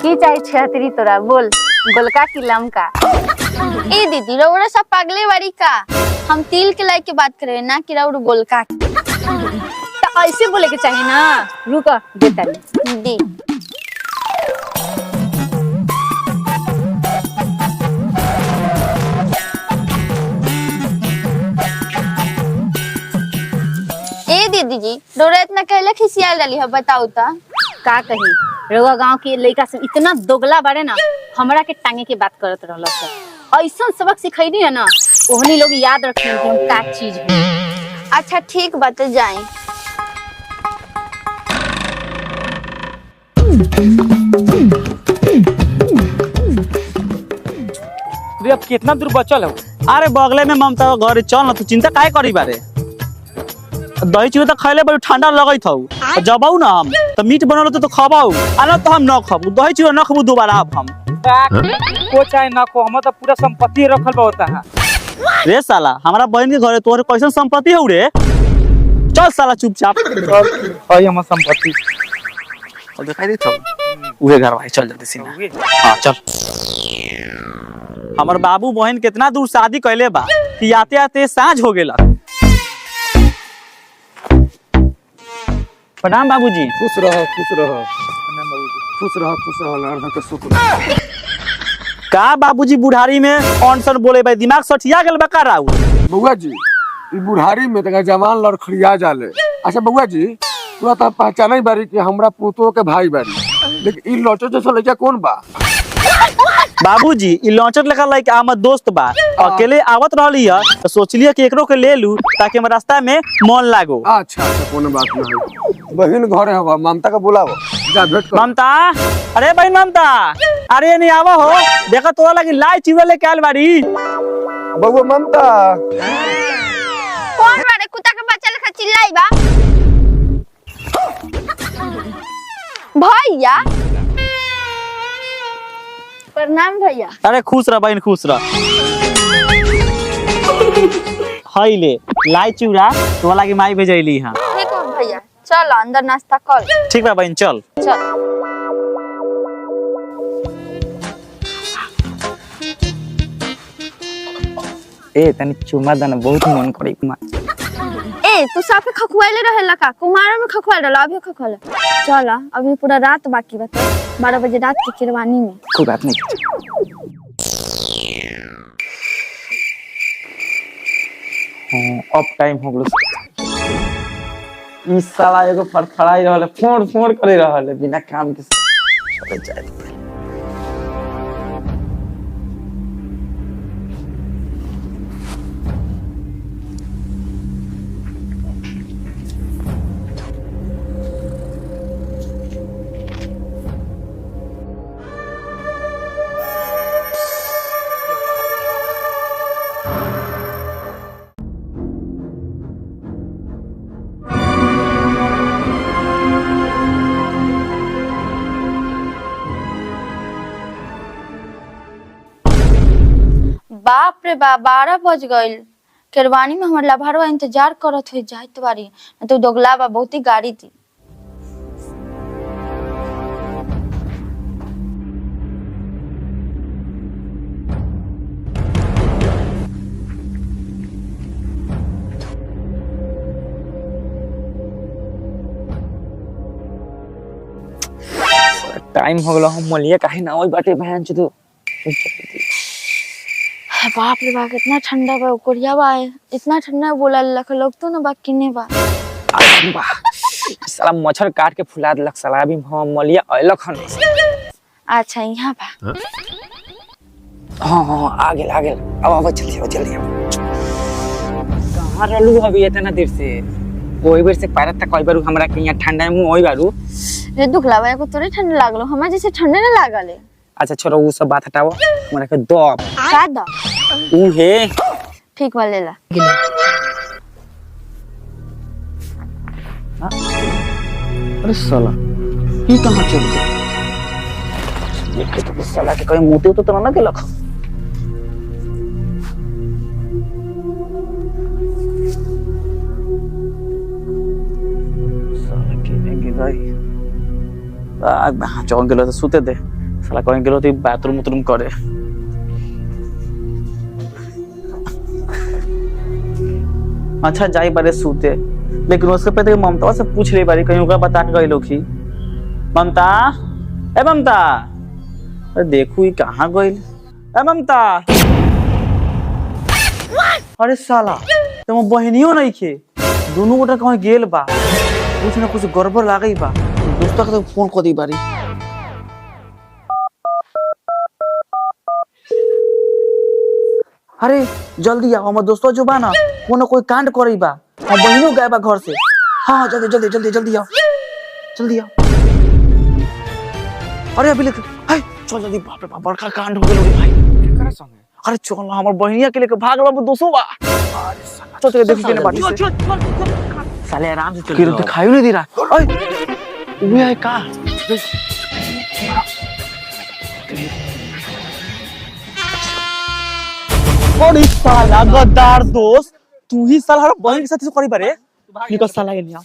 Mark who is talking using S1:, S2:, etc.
S1: की चाहे छतरी तोरा बोल गोलका की लमका।
S2: ए दीदी रउरा सब पागले वाली का, हम तिल के लाई के बात करे ना कि रउरा गोलका
S1: तो ऐसे बोले के चाहिए ना। रुक देता
S2: दी। ए दीदी जी रउरा इतना कहले खिसियाल डाली है, बताऊ ता
S1: का कही। रउआ गांव के लड़का से इतना दोगला बारे ना, हमरा के टांगे के बात करत रहल सब। ऐसा सबक सिखैनी है ना, ओहनी लोग याद रखें कि हम का चीज है।
S2: अच्छा ठीक बात जाए।
S3: अब कितना दूर बचल हो?
S4: अरे बगले में ममता घर चल ना, तू चिंता काहे करी बारे। दही चूड़ा तो खैले बड़ी ठंडा लगत हौ। जबाऊ ना हम तो मीट बनल तो खबाऊ, आना तो हम न खबू। दही चूड़ा न खबू दोबारा अब हम।
S3: को चाहे ना को, हम तो पूरा संपत्ति रखल बा होता है।
S4: रे साला हमारा बहन के घरे तोहरे कैसन संपत्ति हौ रे। चल साला चुपचाप।
S3: हई हमर संपत्ति।
S4: और दिखाई देत हौ उहे घर भाई, चल जल्दी सीना। हां चल। हमर बाबू बहन कितना दूर शादी कैले बा कि आते आते सांझ हो गेला। प्रणाम बाबूजी।
S5: खुश रह खुश रह खुश रह खुश रह लड़का के सुख रह।
S4: का बाबूजी बुढ़ारी में ऑनसन बोले भाई, दिमाग सठिया गेल बा का राउ।
S5: बउआ जी ई बुढ़ारी में तका जवान लड़खड़िया जाले। अच्छा बउआ जी तू तो पहचान बारी कि हमरा पुतो के भाई बारी, लेकिन ई लौचो जैसा लड़का कौन बा?
S4: बाबूजी ई लॉन्चर लेकर लाइक हमर दोस्त बा, अकेले आवत रहली है तो सोचलिए कि एकरो के ले लू ताकि हम रास्ता में मन लागो।
S5: अच्छा अच्छा कोनो बात नहीं। बहन घर है ममता का बुलाओ, जा भेंट कर।
S4: ममता, अरे बहन ममता, अरे नहीं आवा हो, देखा तोरा लगी लाई चिवड़ा लेके आइल बाड़ी।
S5: बउआ ममता
S2: कौन बारे कुत्ता के बच्चा लेखा चिल्लाई बा? भैया प्रणाम भैया।
S4: अरे खुश रह बहन खुश रह। हई ले लाई चिवड़ा तोरा लगी माई भेजैली हां।
S2: ठीक हो भैया, चल अंदर नाश्ता कर।
S4: ठीक बा बहन चल।
S2: चल।
S3: ए तनी चुमा दन बहुत मन करे कुमा।
S2: ए तू साफे खखुआइले रहेला का? कुमार में खखुआइल रहला, अभी खखुआइल। चल अभी पूरा रात बाकी बा, 12 बजे रात की किरवानी में।
S3: कोई बात नहीं। हाँ अब टाइम हो गेलो। ई साला एगो फड़फड़ाई रहले, फोड़ फोड़ करे रहले बिना काम के। चले जाए
S2: बाप रे बाप 12 बज गइल। केरवानी में हमर लाभरवा इंतजार करत हुई जाइत बारी, न तो दोगला बा बहुती गाड़ी थी।
S3: टाइम हो गेलो, हम मलिया काहे ना ओई बाटे बहन चो।
S2: बाप रे बाप इतना ठंडा बा, कोरिया बा इतना ठंडा बोला लख लोग तो ना बा किने बा।
S3: साला मच्छर काट के फुला देलक साला। अभी हम मलिया अइलक हन।
S2: अच्छा यहाँ बा।
S3: हाँ हाँ आ गेल आ गेल। अब जल्दी आओ जल्दी आओ। कहाँ रहलू अभी इतना देर से? ओई बेर से पारत तक कई बार हमरा के यहाँ ठंडा में ओई बारू।
S2: रे दुखला बा को तोरे ठंडा लागलो, हमरा जैसे ठंडे ना लागले।
S3: अच्छा छोड़ो वो सब बात हटाओ, हमरा के दो
S2: का द
S3: ऊ है।
S2: ठीक वाले ला।
S3: अरे साला ये कहाँ चल गया? ये तो साला के कोई मोटे तो ना के लख। साला के ने गिराई। आग में चौंक गेलो तो सुते दे।
S4: साला कहीं गेलो तो बाथरूम उतरूम करे। अच्छा जाई बारे सूते, लेकिन उसके पहले ममता से पूछ ले बारी कहीं होगा बता के गई लोग ही। ममता, ए ममता, अरे देखू ही कहाँ गई। ए ममता, अरे साला तुम बहनियों नहीं खे, दोनों गोटा कहीं गेल बा, कुछ ना कुछ गड़बड़ लागई बा। दोस्तों के तो फोन कर दी बारी। अरे जल्दी आओ, हमारे दोस्तों जो बा ना वो ना कोई कांड करई बा, हम बहनों गए बा घर से। हाँ जल्दी जल्दी जल्दी जल्दी आओ, जल्दी आओ। अरे अभी लेके चल जल्दी, बाप रे बाप बड़का कांड हो गेल रे भाई।
S5: केकरा संगे?
S4: अरे चल ना, हमर बहनिया के लेके भाग बाबू दोस्तों बा। चल चल देखी केने बाटी से। साले आराम से चल, किरो दिखाई नहीं दे रहा। ओए वो है का? और इस साला गद्दार दोस्त, तू ही साला हमारा बहन के साथ इसको करी बारे। निकल साला ये लिया।